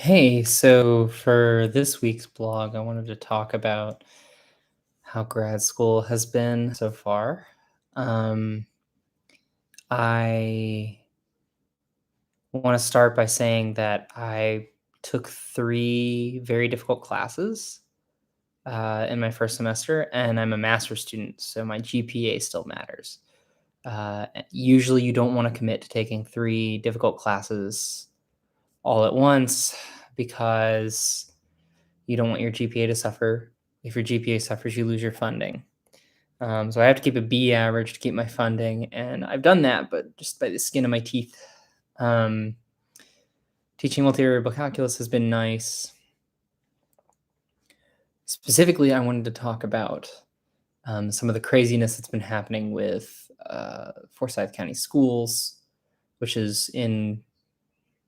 Hey, so for this week's blog, I wanted to talk about how grad school has been so far. Um, I want to start by saying that I took three very difficult classes in my first semester, and I'm a master's student, so my GPA still matters. Usually, you don't want to commit to taking three difficult classes all at once because you don't want your GPA to suffer. If your GPA suffers, you lose your funding. So I have to keep a B average to keep my funding, and I've done that, but just by the skin of my teeth. Um, Teaching multivariable calculus has been nice. Specifically, I wanted to talk about some of the craziness that's been happening with Forsyth County Schools, which is in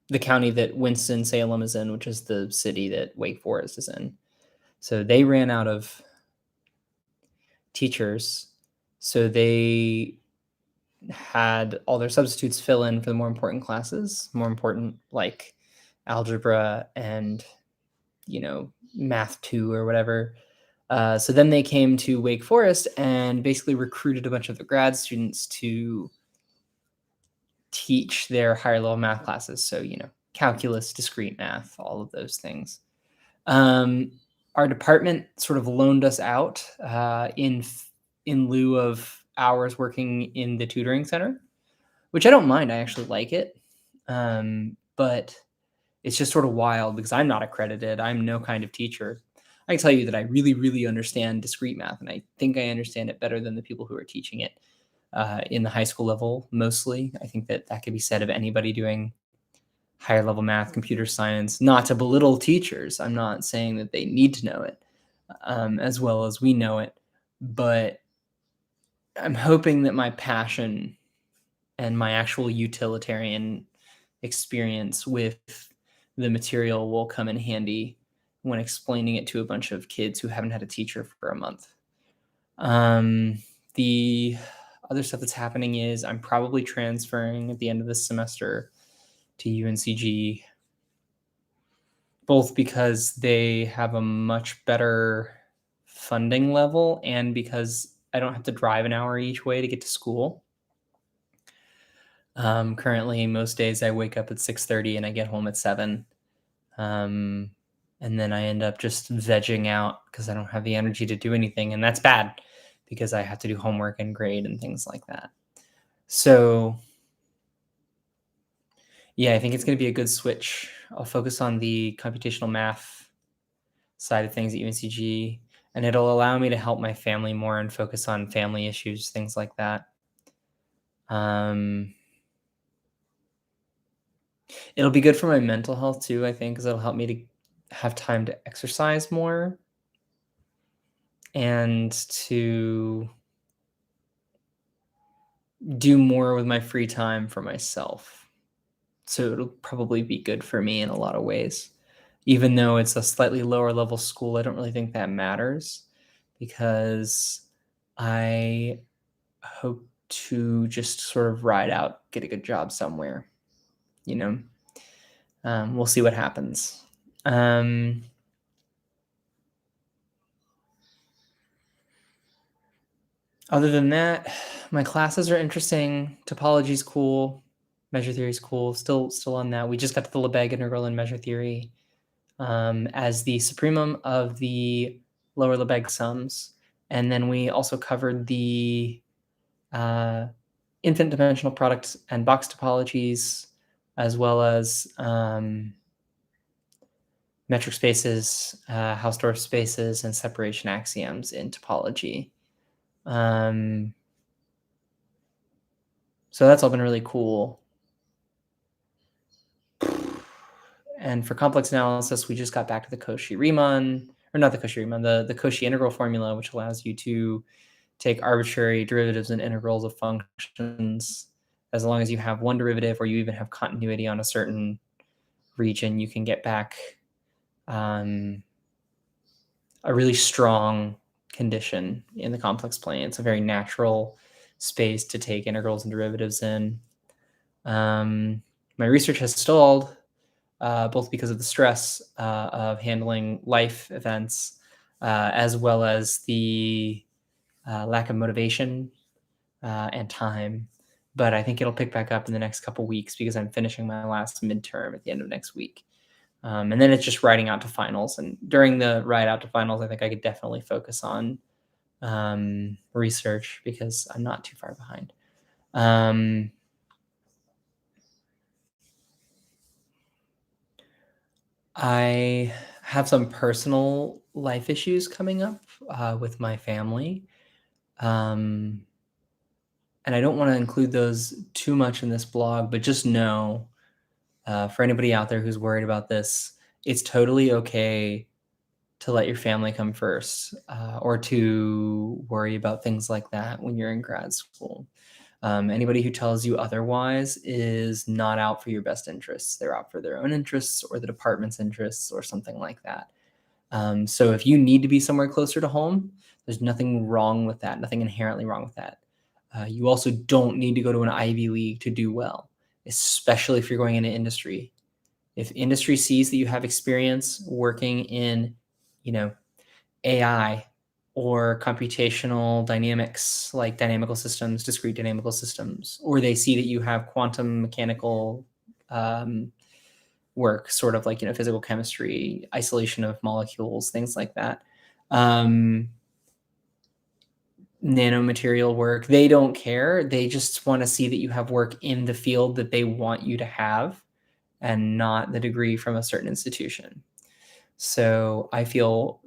the county that Winston-Salem is in, which is the city that Wake Forest is in. So they ran out of teachers. So they had all their substitutes fill in for the more important classes, more important like algebra and, math 2 or whatever. So then they came to Wake Forest and basically recruited a bunch of the grad students to teach their higher level math classes. So, calculus, discrete math, all of those things. Um, our department sort of loaned us out in lieu of hours working in the tutoring center, which I don't mind. I actually like it, but it's just sort of wild because I'm not accredited. I'm no kind of teacher. I can tell you that I really, really understand discrete math, and I think I understand it better than the people who are teaching it in the high school level. Mostly, I think that could be said of anybody doing higher level math, computer science, not to belittle teachers. I'm not saying that they need to know it as well as we know it, but I'm hoping that my passion and my actual utilitarian experience with the material will come in handy when explaining it to a bunch of kids who haven't had a teacher for a month. The other stuff that's happening is I'm probably transferring at the end of this semester to UNCG, both because they have a much better funding level and because I don't have to drive an hour each way to get to school. Currently, most days I wake up at 6:30 and I get home at 7. Um, and then I end up just vegging out because I don't have the energy to do anything, and that's bad because I have to do homework and grade and things like that. So, yeah, I think it's going to be a good switch. I'll focus on the computational math side of things at UNCG, and it'll allow me to help my family more and focus on family issues, things like that. Um, It'll be good for my mental health too, I think, because it'll help me to have time to exercise more and to do more with my free time for myself. So it'll probably be good for me in a lot of ways. Even though it's a slightly lower level school, I don't really think that matters because I hope to just sort of ride out, get a good job somewhere, you know? We'll see what happens. Other than that, my classes are interesting. Topology's cool. Measure theory's cool. Still on that. We just got to the Lebesgue integral in measure theory as the supremum of the lower Lebesgue sums. And then we also covered the uh, infinite dimensional product and box topologies, as well as metric spaces, Hausdorff spaces, and separation axioms in topology. So that's all been really cool. And for complex analysis, we just got back to the Cauchy-Riemann, or not the Cauchy-Riemann, the Cauchy integral formula, which allows you to take arbitrary derivatives and integrals of functions. As long as you have one derivative or you even have continuity on a certain region, you can get back a really strong condition in the complex plane. It's a very natural space to take integrals and derivatives in. My research has stalled both because of the stress of handling life events, as well as the lack of motivation and time. But I think it'll pick back up in the next couple weeks because I'm finishing my last midterm at the end of next week. And then it's just riding out to finals. And during the ride out to finals, I think I could definitely focus on research because I'm not too far behind. I have some personal life issues coming up with my family. Um, and I don't want to include those too much in this blog, but just know for anybody out there who's worried about this, it's totally okay to let your family come first or to worry about things like that when you're in grad school. Anybody who tells you otherwise is not out for your best interests. They're out for their own interests or the department's interests or something like that. So if you need to be somewhere closer to home, there's nothing wrong with that, nothing inherently wrong with that. You also don't need to go to an Ivy League to do well, especially if you're going into industry. If industry sees that you have experience working in, AI or computational dynamics, like dynamical systems, discrete dynamical systems, or they see that you have quantum mechanical work, sort of like, physical chemistry, isolation of molecules, things like that. Nanomaterial work, they don't care. They just want to see that you have work in the field that they want you to have and not the degree from a certain institution. So I feel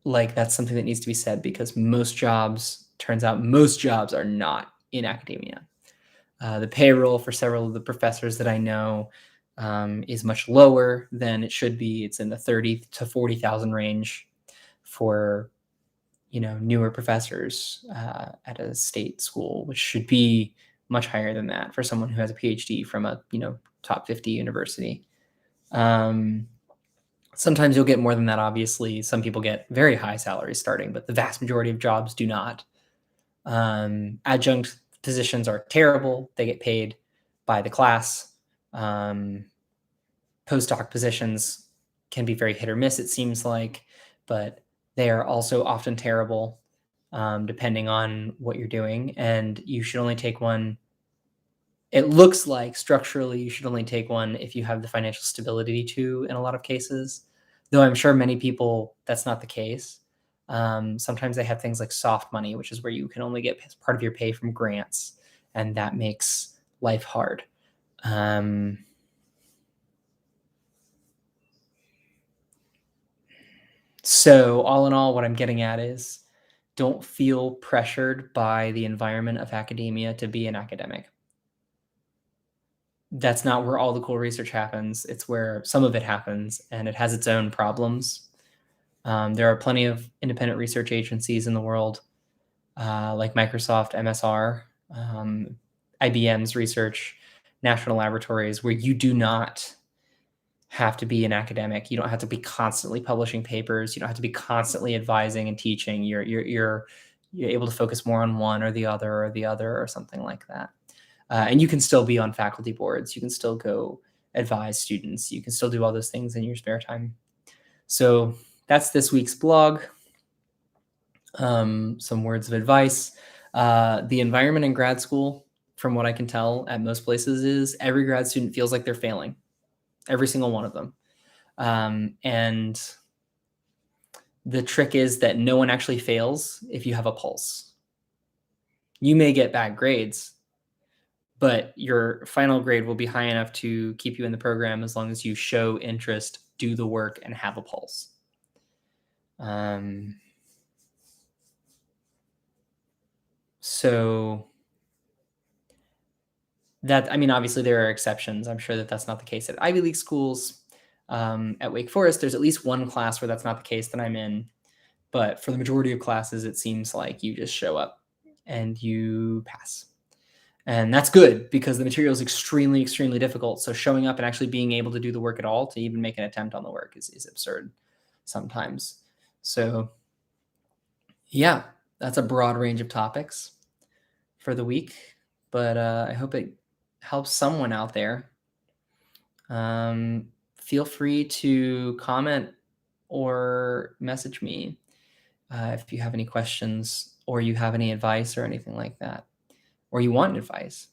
like that's something that needs to be said because turns out most jobs are not in academia. The payroll for several of the professors that I know is much lower than it should be. It's in the 30 to 40,000 range for newer professors at a state school, which should be much higher than that for someone who has a PhD from a top 50 university. Sometimes you'll get more than that, obviously. Some people get very high salaries starting, but the vast majority of jobs do not. Adjunct positions are terrible. They get paid by the class. Postdoc positions can be very hit or miss, it seems like, but they are also often terrible depending on what you're doing. And you should only take one. It looks like structurally you should only take one if you have the financial stability to, in a lot of cases, though I'm sure many people, that's not the case. Sometimes they have things like soft money, which is where you can only get part of your pay from grants, and that makes life hard. So all in all, what I'm getting at is don't feel pressured by the environment of academia to be an academic. That's not where all the cool research happens. It's where some of it happens, and it has its own problems. There are plenty of independent research agencies in the world, like Microsoft, MSR, IBM's research, national laboratories, where you do not have to be an academic. You don't have to be constantly publishing papers. You don't have to be constantly advising and teaching. You're able to focus more on one or the other or something like that. And you can still be on faculty boards. You can still go advise students. You can still do all those things in your spare time. So that's this week's blog. Some words of advice. The environment in grad school, from what I can tell at most places, is every grad student feels like they're failing. Every single one of them. And the trick is that no one actually fails if you have a pulse. You may get bad grades, but your final grade will be high enough to keep you in the program as long as you show interest, do the work, and have a pulse. So that, I mean, obviously there are exceptions. I'm sure that that's not the case at Ivy League schools. At Wake Forest, there's at least one class where that's not the case that I'm in. But for the majority of classes, it seems like you just show up and you pass. And that's good because the material is extremely, extremely difficult. So showing up and actually being able to do the work at all, to even make an attempt on the work, is absurd sometimes. So yeah, that's a broad range of topics for the week. But I hope it helps someone out there. Feel free to comment or message me if you have any questions or you have any advice or anything like that, or you want advice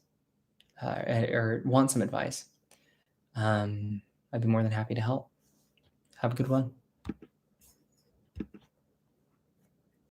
or want some advice. I'd be more than happy to help. Have a good one.